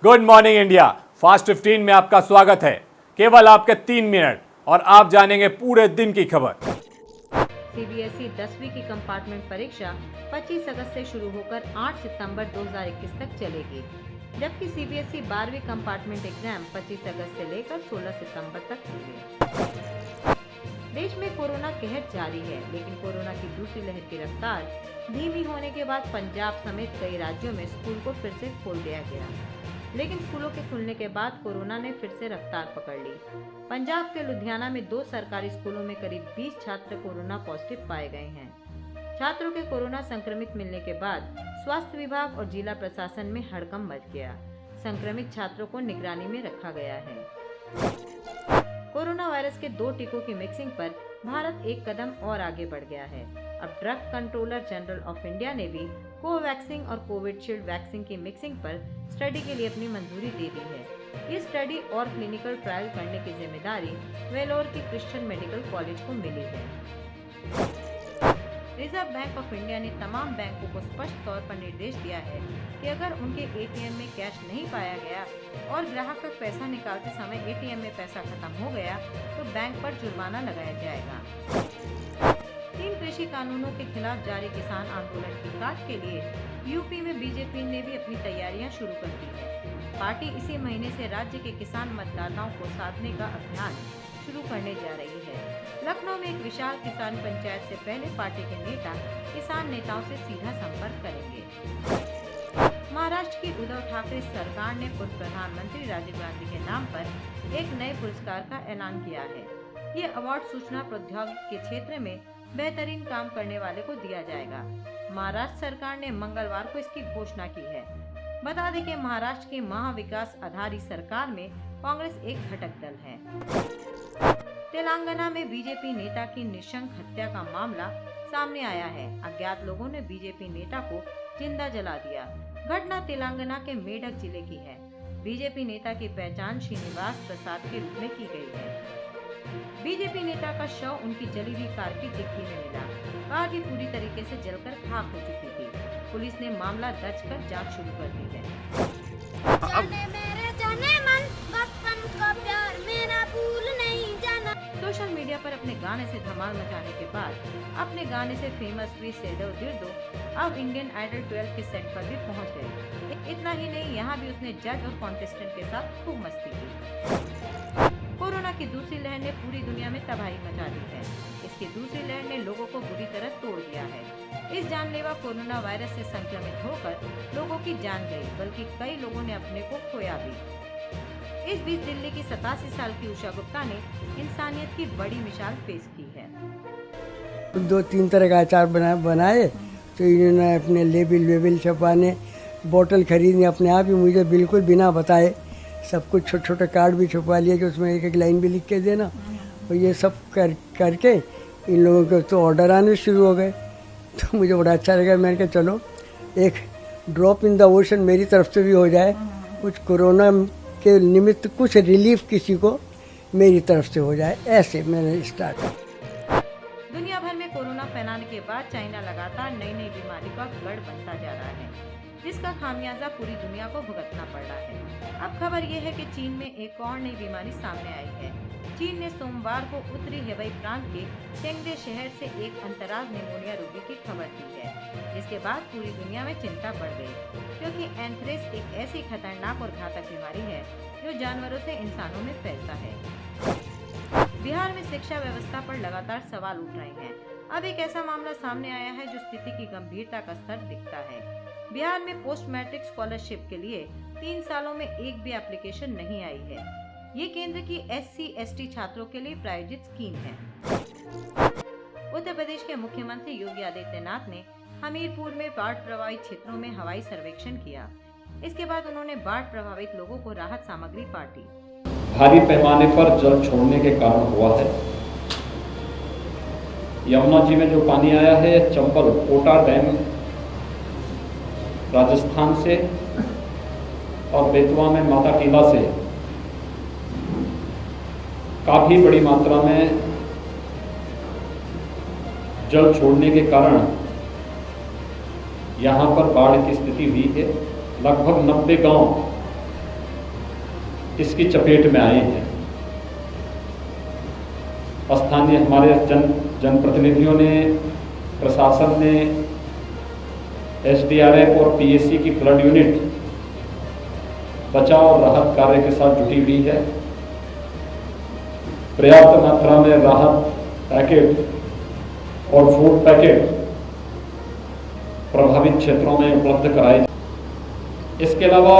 Good morning India fast 15 में आपका स्वागत है। केवल आपके 3 मिनट और आप जानेंगे पूरे दिन की खबर। सीबीएसई 10वीं की कंपार्टमेंट परीक्षा 25 अगस्त से शुरू होकर 8 सितंबर 2021 तक चलेगी, जबकि सीबीएसई 12वीं कंपार्टमेंट एग्जाम 25 अगस्त से लेकर 16 सितंबर तक होंगे। देश में कोरोना कहर जारी है, लेकिन कोरोना की दूसरी लहर की रफ्तार धीमी होने के बाद पंजाब समेत कई राज्यों में स्कूल को फिर से खोल दिया गया। लेकिन स्कूलों के खुलने के बाद कोरोना ने फिर से रफ्तार पकड़ ली। पंजाब के लुधियाना में 2 सरकारी स्कूलों में करीब 20 छात्र कोरोना पॉजिटिव पाए गए हैं। छात्रों के कोरोना संक्रमित मिलने के बाद स्वास्थ्य विभाग और जिला प्रशासन में हड़कंप मच गया। संक्रमित छात्रों को निगरानी में रखा गया है। कोरोना वायरस के 2 टीकों की मिक्सिंग पर भारत एक कदम और आगे बढ़ गया है। अब drug controller general of India ने भी कोवैक्सिन और कोविशील्ड वैक्सीन की मिक्सिंग पर स्टडी के लिए अपनी मंजूरी दे दी है। ये स्टडी और क्लिनिकल ट्रायल करने की जिम्मेदारी वेलोर के क्रिश्चियन मेडिकल कॉलेज को मिली है। रिजर्व बैंक ऑफ इंडिया ने तमाम बैंकों को स्पष्ट तौर पर निर्देश दिया है कि अगर उनके एटीएम में कैश नहीं पाया गया और ग्राहक का पैसा निकालते समय एटीएम में पैसा खत्म हो गया तो बैंक पर जुर्माना लगाया जाएगा। 3 कृषि कानूनों के खिलाफ जारी किसान आंदोलन की काट के लिए यूपी में बीजेपी ने भी अपनी तैयारियां शुरू कर दी है। पार्टी इसी महीने से राज्य के किसान मतदाताओं को साधने का अभियान शुरू करने जा रही है। लखनऊ में एक विशाल किसान पंचायत से पहले पार्टी के नेता किसान नेताओं से सीधा संपर्क करेंगे। महाराष्ट्र की उद्धव ठाकरे सरकार ने पूर्व प्रधानमंत्री राजीव गांधी के नाम पर एक नए पुरस्कार का ऐलान किया है। ये अवार्ड सूचना प्रौद्योगिकी के क्षेत्र में बेहतरीन काम करने वाले को दिया जाएगा। महाराष्ट्र सरकार ने मंगलवार को इसकी घोषणा की है। बता दें कि महाराष्ट्र की महाविकास आघाड़ी सरकार में कांग्रेस एक घटक दल है। तेलंगाना में बीजेपी नेता की नृशंस हत्या का मामला सामने आया है। अज्ञात लोगों ने बीजेपी नेता को जिंदा जला दिया। घटना तेलंगाना के मेडक जिले की है। बीजेपी नेता की पहचान श्रीनिवास प्रसाद के रूप में की गई है। बीजेपी नेता का शव उनकी जली हुई कार की डिक्की में मिला। कार भी पूरी तरीके से जलकर खाक हो चुकी थी। पुलिस ने मामला दर्ज कर जांच शुरू कर दी है। सोशल मीडिया पर अपने गाने से धमाल मचाने के बाद अपने गाने से फेमस हुई सेदो दिर्दो अब इंडियन आइडल 12 के सेट पर भी पहुंच गए। इतना ही नहीं, यहाँ भी उसने जज और कॉन्टेस्टेंट के साथ खूब मस्ती की। कोरोना की दूसरी लहर ने पूरी दुनिया में तबाही मचा दी है। इसकी दूसरी लहर ने लोगों को बुरी तरह तोड़ दिया है। इस जानलेवा कोरोना वायरस से संक्रमित होकर लोगों की जान गई, बल्कि कई लोगों ने अपने को खोया भी। इस बीच दिल्ली की 87 साल की उषा गुप्ता ने इंसानियत की बड़ी मिसाल पेश की है। 2-3 तरह का अचार बनाए तो इन्होंने अपने लेबिल छपाने, बोतल खरीदने अपने आप ही मुझे बिल्कुल बिना बताए सब कुछ छोटे कार्ड भी छपवा लिए कि उसमें एक लाइन भी लिख के देना। और ये सब करके इन लोगों के तो ऑर्डर आने शुरू हो गए। तो मुझे बड़ा अच्छा लगा। मैंने कहा चलो एक ड्रॉप इन द ओशन मेरी तरफ से भी हो जाए, कुछ कोरोना के निमित्त कुछ रिलीफ किसी को मेरी तरफ से हो जाए, ऐसे मैंने स्टार्ट किया। दुनिया भर में कोरोना फैलाने के बाद चाइना लगातार नई नई बीमारी का गढ़ बनता जा रहा है, जिसका खामियाजा पूरी दुनिया को भुगतना पड़ रहा है। अब खबर यह है कि चीन में एक और नई बीमारी सामने आई है। चीन ने सोमवार को उत्तरी हेबई प्रांत के चेंगडे शहर से एक अंतराल निमोनिया रोगी की खबर दी है, जिसके बाद पूरी दुनिया में चिंता बढ़ गई, क्योंकि एंथ्रेक्स एक ऐसी खतरनाक और घातक बीमारी है जो जानवरों से इंसानों में फैलता है। बिहार में शिक्षा व्यवस्था पर लगातार सवाल उठ रहे हैं। अब एक ऐसा मामला सामने आया है जो स्थिति की गंभीरता का स्तर दिखता है। बिहार में पोस्ट मैट्रिक स्कॉलरशिप के लिए 3 सालों में एक भी एप्लीकेशन नहीं आई है। ये केंद्र की SC/ST छात्रों के लिए प्रायोजित स्कीम है। उत्तर प्रदेश के मुख्यमंत्री योगी आदित्यनाथ ने हमीरपुर में बाढ़ प्रभावित क्षेत्रों में हवाई सर्वेक्षण किया। इसके बाद उन्होंने बाढ़ प्रभावित लोगों को राहत सामग्री बांटी। भारी पैमाने पर जल छोड़ने के कारण हुआ है। यमुना जी में जो पानी आया है, चंबल कोटा डैम राजस्थान से और बेतवा में माता टीला से काफी बड़ी मात्रा में जल छोड़ने के कारण यहाँ पर बाढ़ की स्थिति हुई है। लगभग 90 गांव इसकी चपेट में आए हैं। स्थानीय हमारे जनप्रतिनिधियों ने, प्रशासन ने, एसडीआरएफ और पीएसी की फ्लड यूनिट बचाव और राहत कार्य के साथ जुटी हुई है। पर्याप्त मात्रा में राहत पैकेट और फूड पैकेट प्रभावित क्षेत्रों में उपलब्ध कराए। इसके अलावा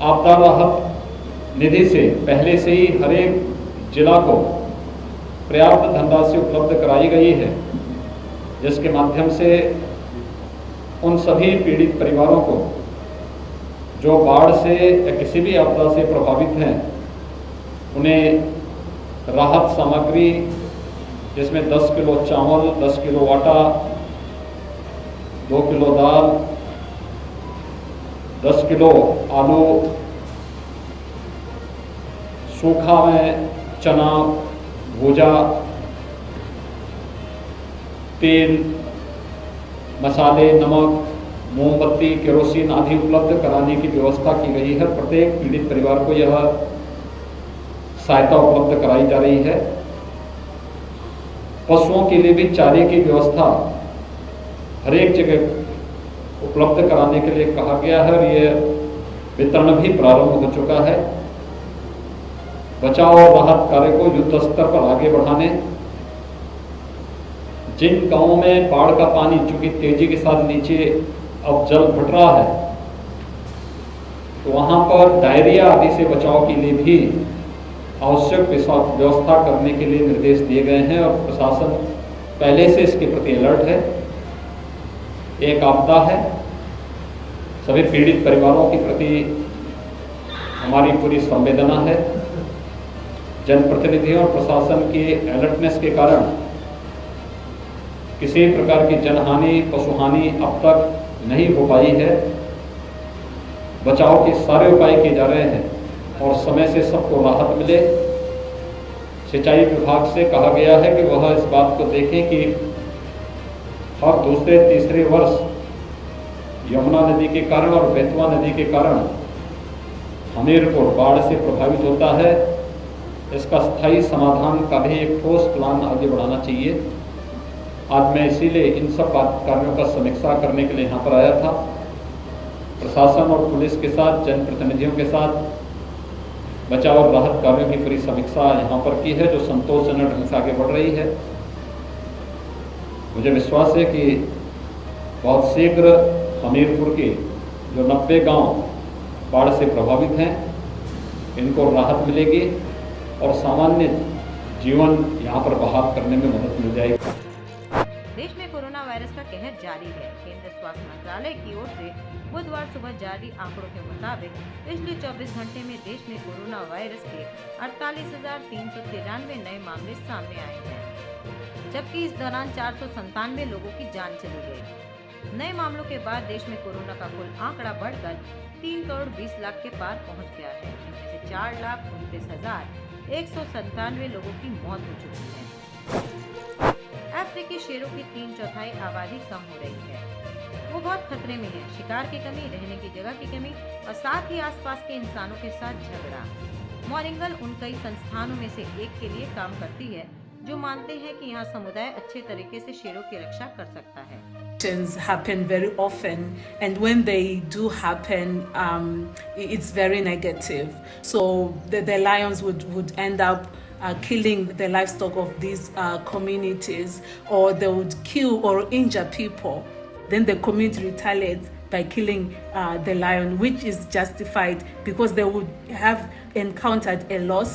आपदा राहत निधि से पहले से ही हर एक जिला को पर्याप्त धनराशि उपलब्ध कराई गई है, जिसके माध्यम से उन सभी पीड़ित परिवारों को जो बाढ़ से या किसी भी आपदा से प्रभावित हैं, उन्हें राहत सामग्री जिसमें 10 किलो चावल, 10 किलो आटा, 2 किलो दाल, 10 किलो आलू, सूखा में चना, भूजा, तेल, मसाले, नमक, मोमबत्ती, केरोसिन आदि उपलब्ध कराने की व्यवस्था की गई है। प्रत्येक पीड़ित परिवार को यह सहायता उपलब्ध कराई जा रही है। पशुओं के लिए भी चारे की व्यवस्था हर एक जगह उपलब्ध कराने के लिए कहा गया है और ये वितरण भी प्रारंभ हो चुका है। बचाव और राहत कार्य को युद्ध स्तर पर आगे बढ़ाने, जिन गांवों में बाढ़ का पानी चूंकि तेजी के साथ नीचे अब जल घट रहा है, तो वहां पर डायरिया आदि से बचाव के लिए भी आवश्यक व्यवस्था करने के लिए निर्देश दिए गए हैं और प्रशासन पहले से इसके प्रति अलर्ट है। एक आपदा है, सभी पीड़ित परिवारों के प्रति हमारी पूरी संवेदना है। जनप्रतिनिधियों और प्रशासन के अलर्टनेस के कारण किसी प्रकार की जनहानि, पशुहानि अब तक नहीं हो पाई है। बचाव के सारे उपाय किए जा रहे हैं और समय से सबको राहत मिले। सिंचाई विभाग से कहा गया है कि वह इस बात को देखें कि हर दूसरे तीसरे वर्ष यमुना नदी के कारण और बेतवा नदी के कारण हमीरपुर बाढ़ से प्रभावित होता है। इसका स्थायी समाधान का भी एक ठोस प्लान आगे बढ़ाना चाहिए। आज मैं इसीलिए इन सब कार्यों का समीक्षा करने के लिए यहाँ पर आया था। प्रशासन और पुलिस के साथ, जनप्रतिनिधियों के साथ बचाव और राहत कार्यों की पूरी समीक्षा यहाँ पर की है, जो संतोषजनक ढंग से आगे बढ़ रही है। मुझे विश्वास है कि बहुत शीघ्र हमीरपुर के जो 90 गांव बाढ़ से प्रभावित हैं, इनको राहत मिलेगी और सामान्य जीवन यहाँ पर बहाल करने में मदद मिल जाएगी। देश में कोरोना वायरस का कहर जारी है। केंद्रीय स्वास्थ्य मंत्रालय की ओर से बुधवार सुबह जारी आंकड़ों के मुताबिक पिछले 24 घंटे में देश में कोरोना वायरस के 48,393 नए मामले सामने आए हैं, जबकि इस दौरान 497 लोगों की जान चली गई। नए मामलों के बाद देश में कोरोना का कुल आंकड़ा बढ़कर 3 करोड़ 20 लाख के पार पहुंच गया है। इनमें से 4,29,197 लोगों की मौत हो चुकी है। अफ्रीकी शेरों की 3/4 आबादी कम हो रही है। वो बहुत खतरे में है। शिकार की कमी, रहने की जगह की कमी और साथ ही आसपास के इंसानों के साथ झगड़ा। मॉरिंगल उन कई संस्थानों में से एक के लिए काम करती है जो मानते हैं कि यहाँ समुदाय अच्छे तरीके से शेरों की रक्षा कर सकता है। Happen very often, and when they do happen, it's very negative. So the lions would end up killing the livestock of these communities, or they would kill or injure people. Then the community retaliates by killing the lion, which is justified because they would have encountered a loss.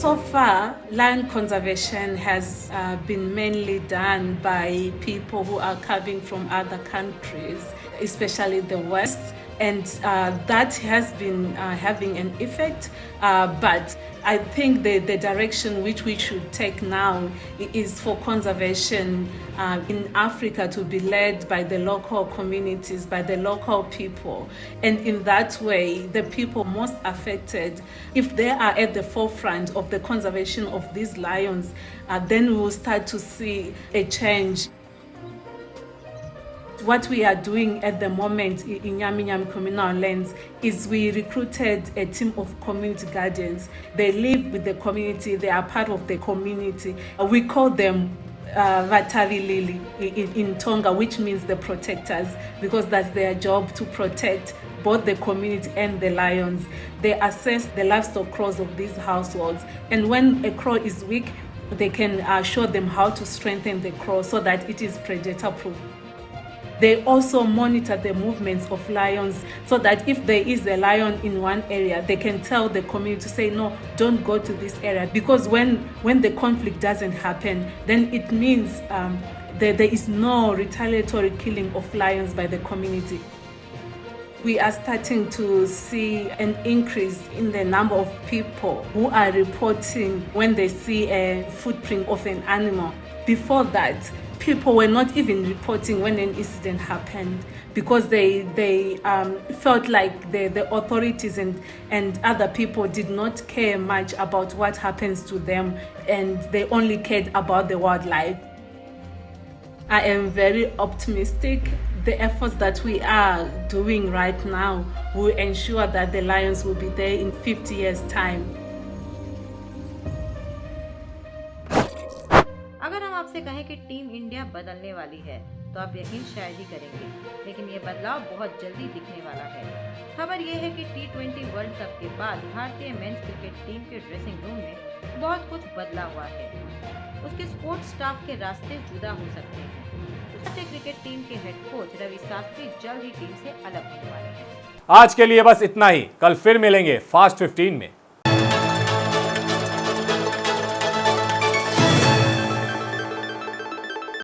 So far, lion conservation has been mainly done by people who are coming from other countries, especially the West, and that has been having an effect. But I think the direction which we should take now is for conservation in Africa to be led by the local communities, by the local people. And in that way, the people most affected, if they are at the forefront of the conservation of these lions, then we will start to see a change. What we are doing at the moment in Nyami Nyami communal lands is we recruited a team of community guardians. They live with the community, they are part of the community. We call them Vatari Lili in Tonga, which means the protectors, because that's their job to protect both the community and the lions. They assess the livestock crows of these households, and when a crow is weak, they can show them how to strengthen the crow so that it is predator proof. They also monitor the movements of lions so that if there is a lion in one area, they can tell the community to say, no, don't go to this area. Because when the conflict doesn't happen, then it means there is no retaliatory killing of lions by the community. We are starting to see an increase in the number of people who are reporting when they see a footprint of an animal. Before that, people were not even reporting when an incident happened because they felt like the authorities and other people did not care much about what happens to them, and they only cared about the wildlife. I am very optimistic. The efforts that we are doing right now will ensure that the lions will be there in 50 years' time. अगर हम आपसे कहें कि team India बदलने वाली है तो आप यकीन शायद ही करेंगे, लेकिन ये बदलाव बहुत जल्दी दिखने वाला है। खबर ये है कि T20 वर्ल्ड कप के बाद भारतीय मेंस क्रिकेट टीम के ड्रेसिंग रूम में बहुत कुछ बदला हुआ है। उसके स्पोर्ट्स स्टाफ के रास्ते जुदा हो सकते हैं। भारतीय क्रिकेट टीम के हेड कोच रवि शास्त्री जल्द ही टीम से अलग होने वाले हैं। आज के लिए बस इतना ही। कल फिर मिलेंगे फास्ट 15 में।